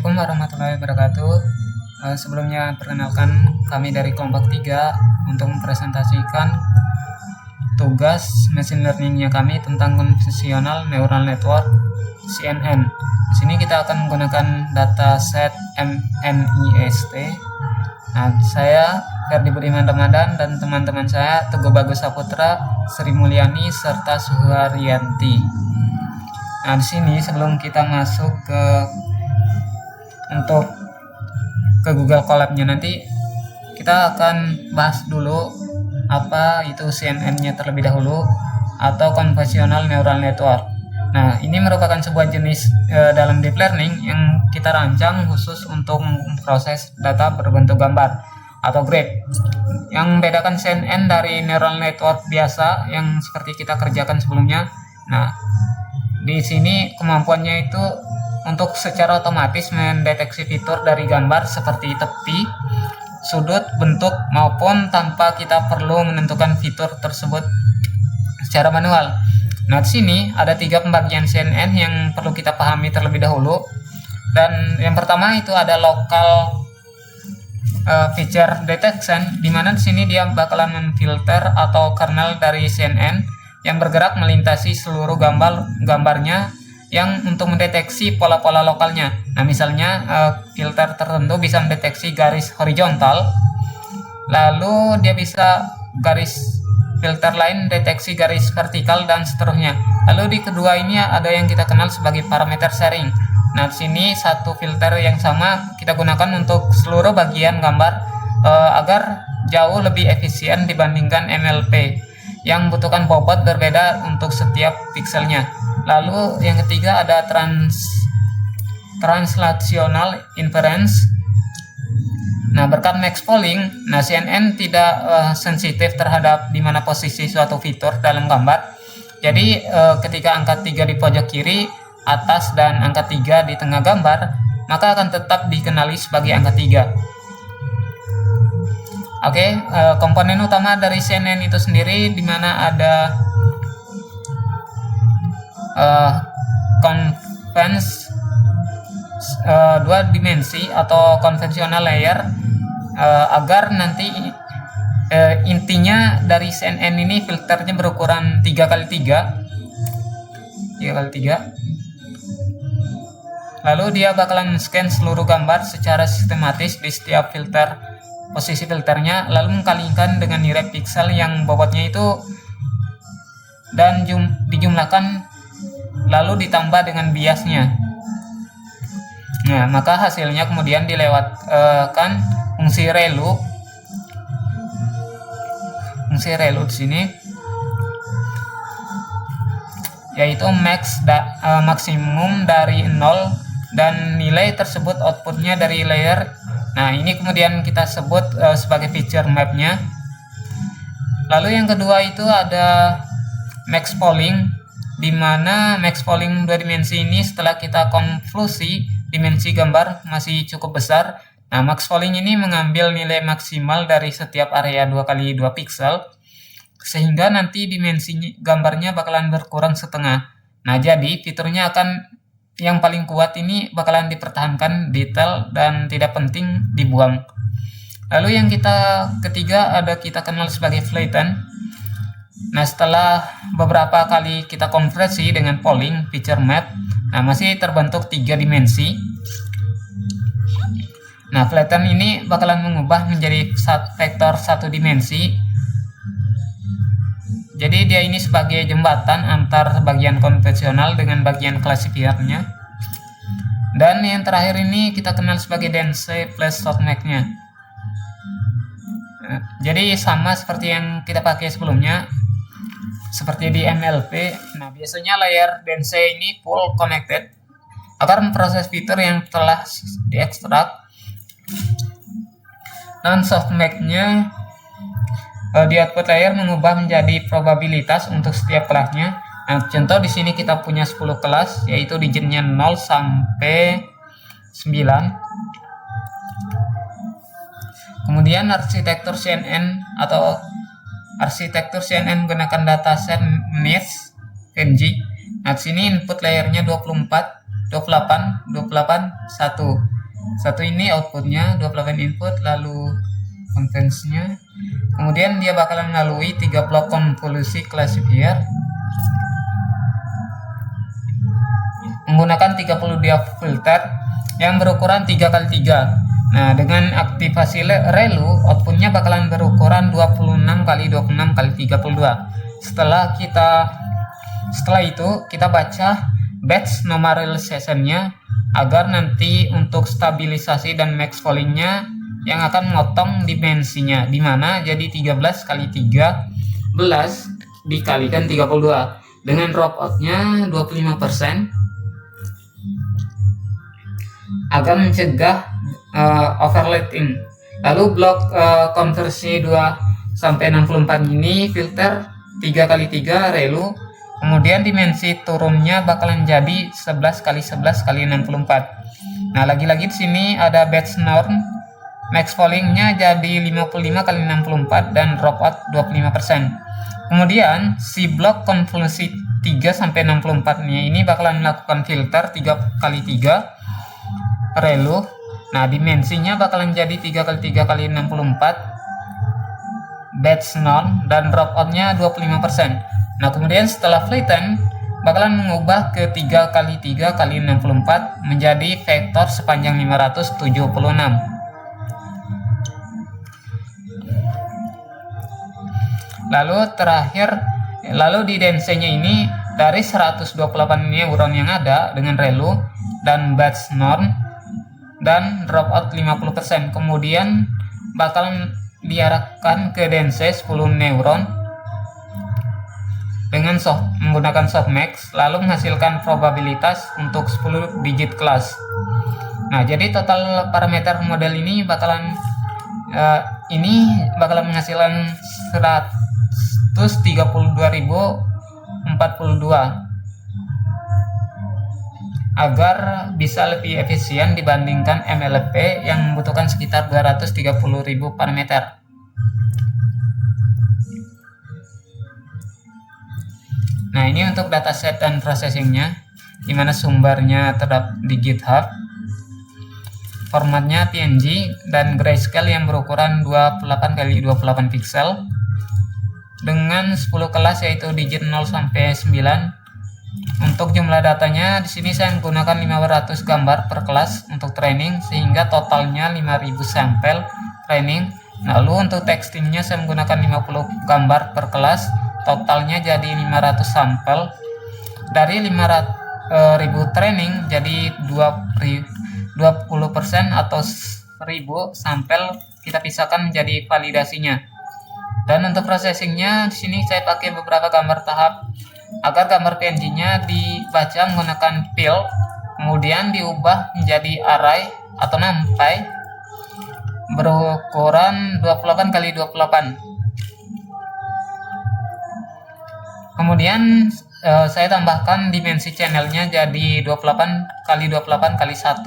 Assalamualaikum warahmatullahi wabarakatuh. Sebelumnya perkenalkan kami dari kelompok 3 untuk mempresentasikan tugas machine learningnya kami tentang konvensional neural network CNN. Di sini kita akan menggunakan dataset MNIST. Nah, saya Ferdi Budiman Ramadan dan teman-teman saya Teguh Bagus Saputra, Sri Mulyani serta Suharyanti. Nah, di sini sebelum kita masuk ke Google Colab-nya, nanti kita akan bahas dulu apa itu CNN-nya terlebih dahulu atau Convolutional Neural Network. Nah, ini merupakan sebuah jenis dalam deep learning yang kita rancang khusus untuk memproses data berbentuk gambar atau graph. Yang membedakan CNN dari neural network biasa yang seperti kita kerjakan sebelumnya. Nah, di sini kemampuannya itu untuk secara otomatis mendeteksi fitur dari gambar seperti tepi, sudut, bentuk, maupun tanpa kita perlu menentukan fitur tersebut secara manual. Nah, di sini ada 3 pembagian CNN yang perlu kita pahami terlebih dahulu. Dan yang pertama itu ada local feature detection, di mana di sini dia bakalan memfilter atau kernel dari CNN yang bergerak melintasi seluruh gambarnya yang untuk mendeteksi pola-pola lokalnya. Nah, misalnya filter tertentu bisa mendeteksi garis horizontal, lalu dia bisa garis filter lain deteksi garis vertikal dan seterusnya. Lalu di kedua ini ada yang kita kenal sebagai parameter sharing. Nah, di sini satu filter yang sama kita gunakan untuk seluruh bagian gambar agar jauh lebih efisien dibandingkan MLP yang membutuhkan bobot berbeda untuk setiap pikselnya. Lalu yang ketiga ada translational inference. Nah, berkat max polling, CNN tidak sensitif terhadap di mana posisi suatu fitur dalam gambar. Jadi ketika angka 3 di pojok kiri atas dan angka 3 di tengah gambar, maka akan tetap dikenali sebagai angka 3. Oke, komponen utama dari CNN itu sendiri di mana ada dua dimensi atau conventional layer, agar nanti intinya dari CNN ini filternya berukuran 3x3. Lalu dia bakalan scan seluruh gambar secara sistematis di setiap posisi filternya, lalu mengkalikan dengan nilai pixel yang bobotnya itu dan dijumlahkan lalu ditambah dengan biasnya. Nah, maka hasilnya kemudian dilewatkan fungsi ReLU di sini, yaitu maksimum dari 0 dan nilai tersebut outputnya dari layer. Nah, ini kemudian kita sebut sebagai feature map-nya. Lalu yang kedua itu ada max polling, di mana max polling 2 dimensi ini setelah kita konvolusi dimensi gambar masih cukup besar. Nah, max polling ini mengambil nilai maksimal dari setiap area 2x2 pixel, sehingga nanti dimensi gambarnya bakalan berkurang setengah. Nah, jadi fiturnya akan yang paling kuat ini bakalan dipertahankan detail dan tidak penting dibuang. Lalu yang ketiga ada kita kenal sebagai flatten. Nah, setelah beberapa kali kita konversi dengan polling feature map, nah masih terbentuk 3 dimensi. Nah, flatten ini bakalan mengubah menjadi vektor 1 dimensi. Jadi dia ini sebagai jembatan antar bagian konvensional dengan bagian klasifiernya. Dan yang terakhir ini kita kenal sebagai dense plus softmax-nya. Nah, jadi sama seperti yang kita pakai sebelumnya, seperti di MLP. Nah, biasanya layer dense ini full connected agar memproses fitur yang telah diekstrak. Dan softmax-nya di output layer mengubah menjadi probabilitas untuk setiap kelasnya. Nah, contoh di sini kita punya 10 kelas, yaitu digitnya 0 sampai 9. Kemudian arsitektur CNN menggunakan dataset MNIST PNG. Nah, di sini input layernya 24, 28, 28, 1. Satu ini outputnya 28 input, lalu contents-nya. Kemudian dia bakalan melalui 3 blok konvolusi classifier menggunakan 30 dia filter yang berukuran 3x3. Nah, dengan aktivasi relu, outputnya bakalan berukuran 26x26x32. Setelah itu kita baca batch normalization-nya agar nanti untuk stabilisasi dan max fallingnya yang akan memotong dimensinya, dimana jadi 13 kali 13 dikalikan 32 dengan dropout-nya 25% agar mencegah overlapping. Lalu blok konversi 2 sampai 64 ini filter 3x3 relu. Kemudian dimensi turunnya bakalan jadi 11 kali 11 kali 64. Nah, lagi-lagi di sini ada batch norm. Max fallingnya jadi 55 kali 64 dan dropout 25%. Kemudian si blok konvolusi 3 sampai 64 nya ini bakalan melakukan filter 3x3 relu. Nah, dimensinya bakalan jadi 3x3 kali 64 batch norm dan dropoutnya 25%. Nah, kemudian setelah flatten bakalan mengubah ke 3x3 kali 64 menjadi vektor sepanjang 576. Lalu di densenya ini dari 128 neuron yang ada dengan relu dan batch norm dan dropout 50%, kemudian bakal diarahkan ke dense 10 neuron dengan menggunakan softmax, lalu menghasilkan probabilitas untuk 10 digit kelas. Nah, jadi total parameter model ini bakalan menghasilkan 132.042 agar bisa lebih efisien dibandingkan MLP yang membutuhkan sekitar 230.000 parameter. Nah, ini untuk dataset dan processingnya, dimana sumbernya terdapat di GitHub. Formatnya PNG dan grayscale yang berukuran 28x28 pixel dengan 10 kelas yaitu digit 0 sampai 9. Untuk jumlah datanya di sini saya menggunakan 500 gambar per kelas untuk training sehingga totalnya 5000 sampel training. Lalu untuk textingnya saya menggunakan 50 gambar per kelas, totalnya jadi 500 sampel. Dari 500.000 training jadi 20% atau 1000 sampel kita pisahkan menjadi validasinya. Dan untuk processingnya di sini saya pakai beberapa gambar tahap agar gambar PNG-nya dibaca menggunakan fill, kemudian diubah menjadi array atau numpy berukuran 28x28. Kemudian saya tambahkan dimensi channelnya jadi 28x28x1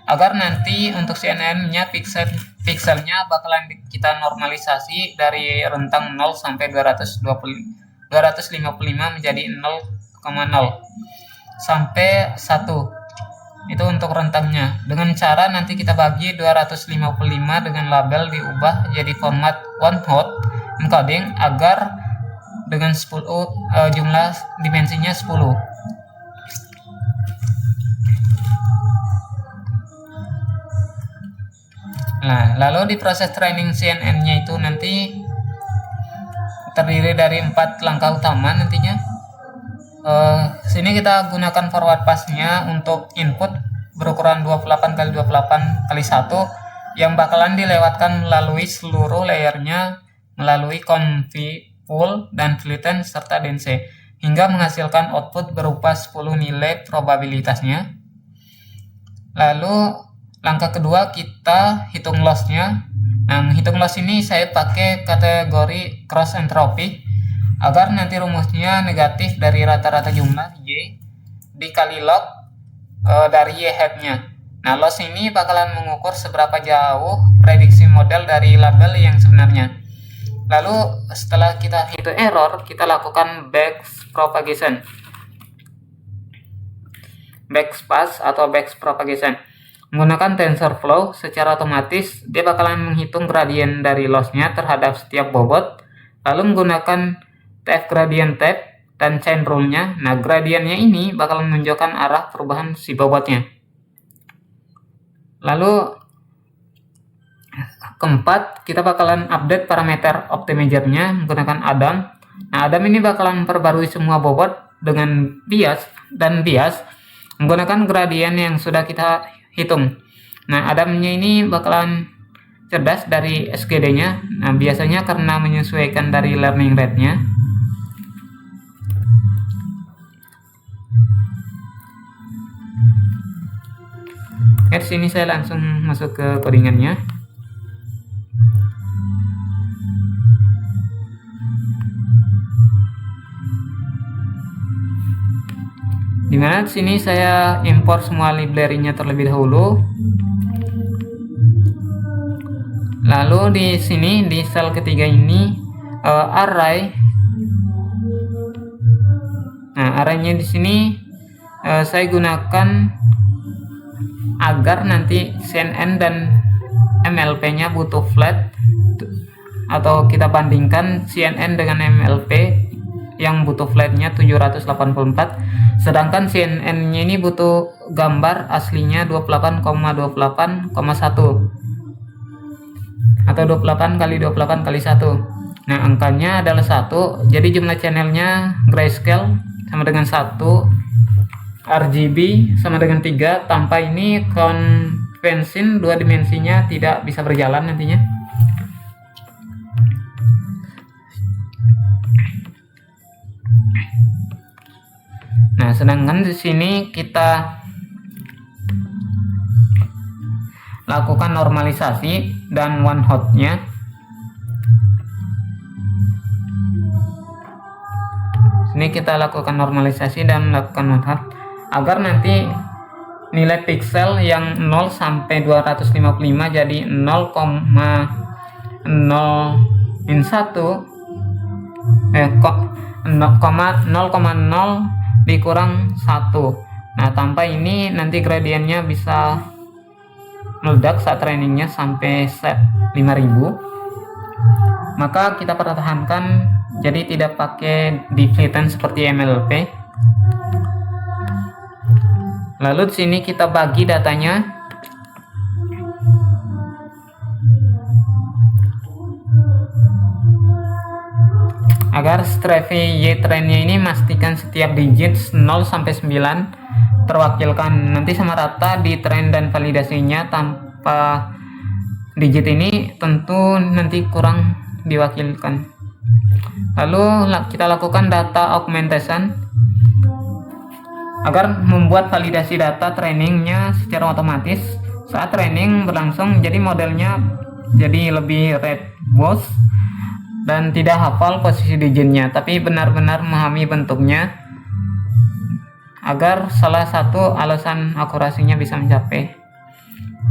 agar nanti untuk CNN-nya pikselnya bakalan kita normalisasi dari rentang 0 sampai 255 menjadi 0,0 sampai 1. Itu untuk rentangnya. Dengan cara nanti kita bagi 255 dengan label diubah jadi format one hot encoding agar dengan 10 jumlah dimensinya 10. Nah, lalu di proses training CNN-nya itu nanti terdiri dari 4 langkah utama nantinya. Sini kita gunakan forward pass-nya untuk input berukuran 28x28x1 yang bakalan dilewatkan melalui seluruh layernya melalui conv, full, dan flatten serta dense hingga menghasilkan output berupa 10 nilai probabilitasnya. Lalu langkah kedua kita hitung loss-nya. Nah, hitung loss ini saya pakai kategori cross entropy agar nanti rumusnya negatif dari rata-rata jumlah Y dikali log dari Y head-nya. Nah, loss ini bakalan mengukur seberapa jauh prediksi model dari label yang sebenarnya. Lalu setelah kita hitung error, kita lakukan backpropagation. Backpass atau backpropagation. Menggunakan TensorFlow secara otomatis dia bakalan menghitung gradien dari lossnya terhadap setiap bobot, lalu menggunakan TF gradient tab dan chain rule-nya. Nah, gradiennya ini bakalan menunjukkan arah perubahan si bobotnya. Lalu keempat, kita bakalan update parameter optimizer-nya menggunakan Adam. Nah, Adam ini bakalan memperbarui semua bobot dengan bias menggunakan gradien yang sudah kita hitung. Nah, Adamnya ini bakalan cerdas dari SGD-nya. Nah, biasanya karena menyesuaikan dari learning rate-nya. Di sini saya langsung masuk ke codingannya. Dimana di sini saya import semua library-nya terlebih dahulu. Lalu di sini di sel ketiga ini array. Nah, array-nya di sini saya gunakan agar nanti CNN dan MLP-nya butuh flat, atau kita bandingkan CNN dengan MLP yang butuh flatnya 784, sedangkan CNN-nya ini butuh gambar aslinya 28,28,1 atau 28 kali 28 kali 1. Nah, angkanya adalah 1, jadi jumlah channelnya grayscale sama dengan 1, RGB sama dengan 3. Tanpa ini konvensin 2 dimensinya tidak bisa berjalan nantinya. Nah, sedangkan di sini kita lakukan normalisasi dan one hot-nya. Sini kita lakukan normalisasi dan lakukan one hot agar nanti nilai pixel yang 0 sampai 255 jadi 0,0 dikurang 1. Nah, tanpa ini nanti gradiennya bisa meledak saat trainingnya sampai set 5000. Maka kita pertahankan, jadi tidak pakai defletan seperti MLP. Lalu di sini kita bagi datanya. Agar Strefy Y-Train-nya ini pastikan setiap digit 0 sampai 9 terwakilkan nanti sama rata di train dan validasinya. Tanpa digit ini tentu nanti kurang diwakilkan. Lalu kita lakukan data augmentation agar membuat validasi data trainingnya secara otomatis saat training berlangsung, jadi modelnya jadi lebih robust dan tidak hafal posisi digitnya, tapi benar-benar memahami bentuknya agar salah satu alasan akurasinya bisa mencapai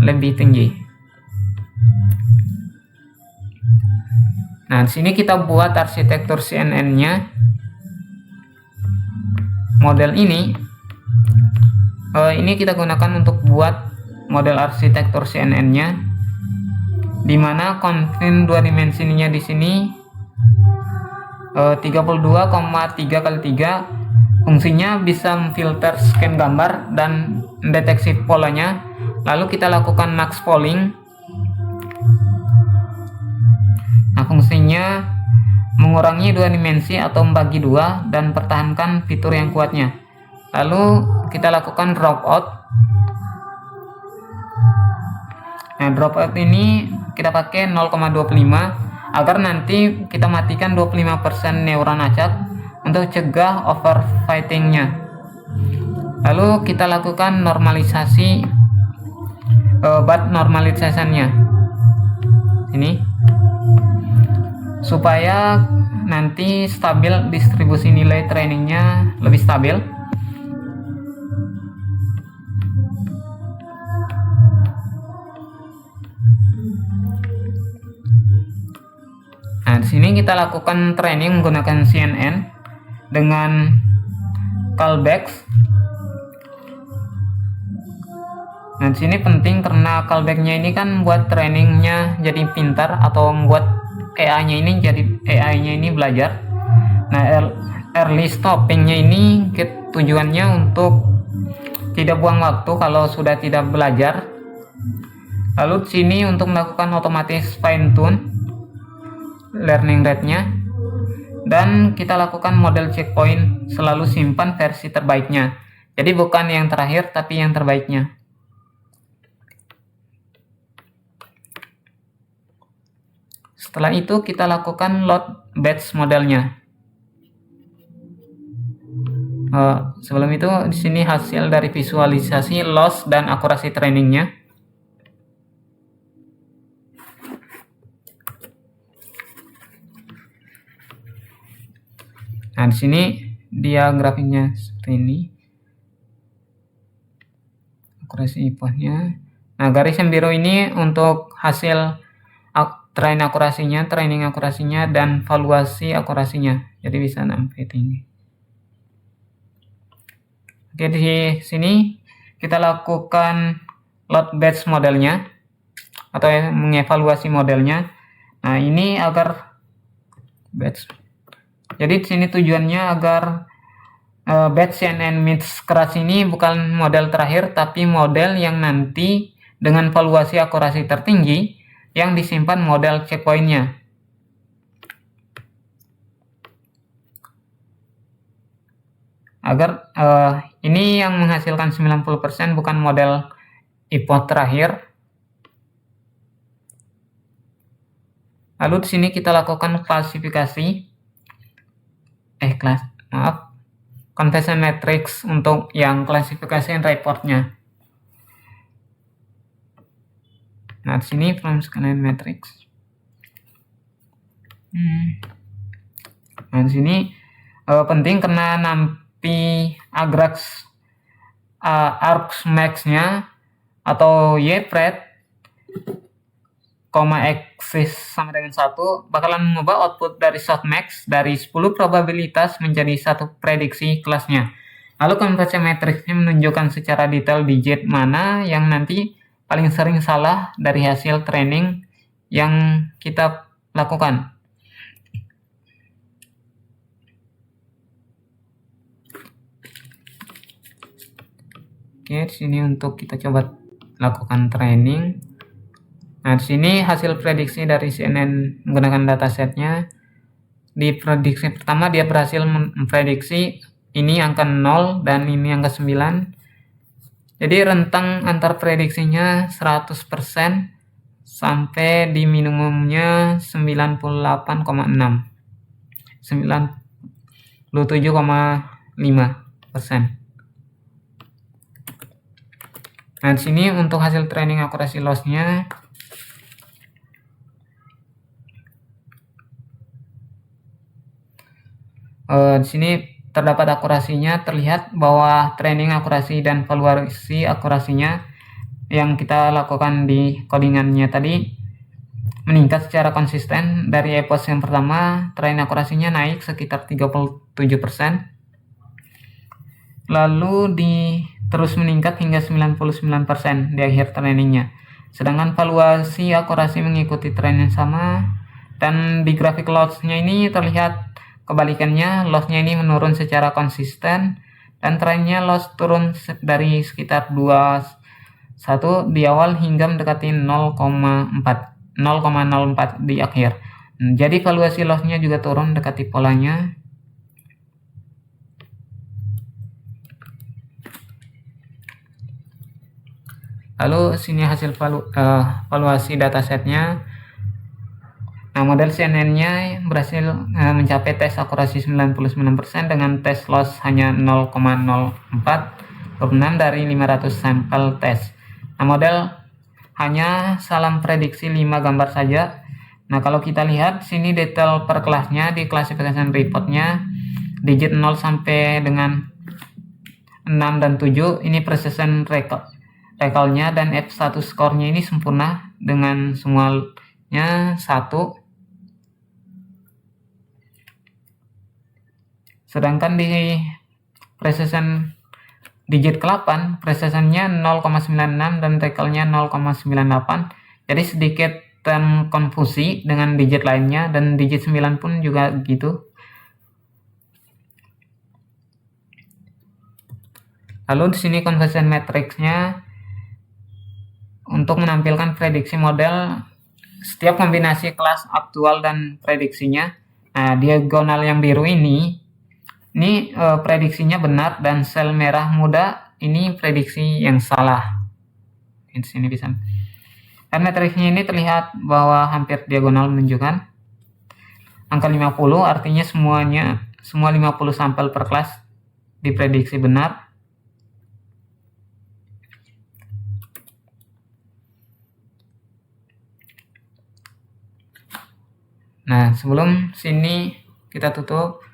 lebih tinggi. Nah, di sini kita buat arsitektur CNN-nya. Model ini kita gunakan untuk buat model arsitektur CNN-nya, dimana konfin 2 dimensinya di sini 32,3 kali 3. Fungsinya bisa memfilter scan gambar dan mendeteksi polanya. Lalu kita lakukan max polling. Nah, fungsinya mengurangi 2 dimensi atau membagi 2 dan pertahankan fitur yang kuatnya. Lalu kita lakukan dropout. Nah, dropout ini kita pakai 0,25 agar nanti kita matikan 25% neuron acak untuk cegah overfittingnya. Lalu kita lakukan normalisasi normalisasinya ini supaya nanti stabil, distribusi nilai trainingnya lebih stabil. Nah, di sini kita lakukan training menggunakan CNN dengan callbacks. Nah, di sini penting karena callbacknya ini kan buat trainingnya jadi pintar atau membuat AI-nya ini belajar. Nah, early stoppingnya ini tujuannya untuk tidak buang waktu kalau sudah tidak belajar. Lalu di sini untuk melakukan otomatis fine tune learning rate-nya, dan kita lakukan model checkpoint, selalu simpan versi terbaiknya. Jadi bukan yang terakhir tapi yang terbaiknya. Setelah itu kita lakukan load batch modelnya. Sebelum itu di sini hasil dari visualisasi loss dan akurasi trainingnya. Nah, di sini dia grafiknya seperti ini. Akurasi IPOH-nya. Nah, garis yang biru ini untuk hasil training akurasinya dan valuasi akurasinya. Jadi bisa sampai tinggi. Oke, di sini kita lakukan load batch modelnya atau mengevaluasi modelnya. Nah, ini agar batch. Jadi di sini tujuannya agar batch CNN mix keras ini bukan model terakhir tapi model yang nanti dengan valuasi akurasi tertinggi yang disimpan model checkpointnya. Agar ini yang menghasilkan 90% bukan model IPOH terakhir. Lalu di sini kita lakukan klasifikasi conversion matrix untuk yang klasifikasi reportnya. Nah, di sini from scannen matrix. Nah, di sini penting karena nanti args max-nya atau Y-pred, X sama dengan 1 bakalan mengubah output dari softmax dari 10 probabilitas menjadi 1 prediksi kelasnya. Lalu conversion matrixnya menunjukkan secara detail digit mana yang nanti paling sering salah dari hasil training yang kita lakukan. Oke, di sini untuk kita coba lakukan training. Nah, di sini hasil prediksi dari CNN menggunakan datasetnya. Di prediksi pertama dia berhasil memprediksi ini angka 0 dan ini angka 9. Jadi rentang antar prediksinya 100% sampai di minimumnya 98,6. 97,5%. Nah, di sini untuk hasil training akurasi loss-nya di sini terdapat akurasinya, terlihat bahwa training akurasi dan valuasi akurasinya yang kita lakukan di codingannya tadi meningkat secara konsisten. Dari epoch yang pertama training akurasinya naik sekitar 37%, lalu terus meningkat hingga 99% di akhir trainingnya. Sedangkan valuasi akurasi mengikuti tren yang sama, dan di grafik loss-nya ini terlihat kebalikannya, loss-nya ini menurun secara konsisten dan trennya loss turun dari sekitar 21 di awal hingga mendekati 0,04 di akhir. Jadi valuasi loss-nya juga turun mendekati polanya. Lalu sini hasil valuasi datasetnya. Nah, model CNN-nya berhasil mencapai tes akurasi 99% dengan tes loss hanya 0,0426 dari 500 sampel tes. Nah, model hanya salah prediksi 5 gambar saja. Nah, kalau kita lihat sini detail per kelasnya di classification reportnya, digit 0 sampai dengan 6 dan 7 ini precision recall-nya, dan F1 score-nya ini sempurna dengan semuanya 1. Sedangkan di precision digit ke-8 precisionnya 0,96 dan tackle-nya 0,98. Jadi sedikit terkonfusi dengan digit lainnya, dan digit 9 pun juga gitu. Lalu di sini conversion matrix-nya untuk menampilkan prediksi model setiap kombinasi kelas aktual dan prediksinya. Nah, diagonal yang biru ini prediksinya benar, dan sel merah muda ini prediksi yang salah. Di sini bisa. Dan matriksnya ini terlihat bahwa hampir diagonal menunjukkan angka 50, artinya semua 50 sampel per kelas diprediksi benar. Nah, sebelum sini kita tutup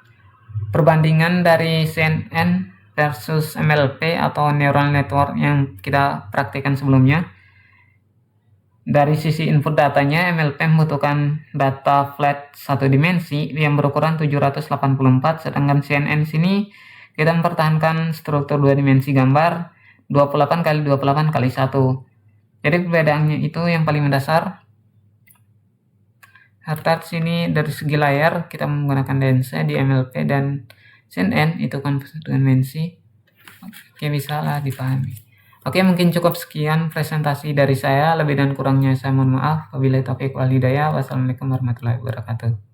perbandingan dari CNN versus MLP atau neural network yang kita praktikkan sebelumnya. Dari sisi input datanya, MLP membutuhkan data flat satu dimensi yang berukuran 784, sedangkan CNN sini kita mempertahankan struktur dua dimensi gambar 28 kali 28 kali 1. Jadi perbedaannya itu yang paling mendasar. Serta sini dari segi layar kita menggunakan lensa di MLP, dan CNN itu kan dua dimensi. Oke, bisa lah dipahami. Oke, mungkin cukup sekian presentasi dari saya. Lebih dan kurangnya saya mohon maaf. Wabillahi taufiq wal hidayah. Wassalamualaikum warahmatullahi wabarakatuh.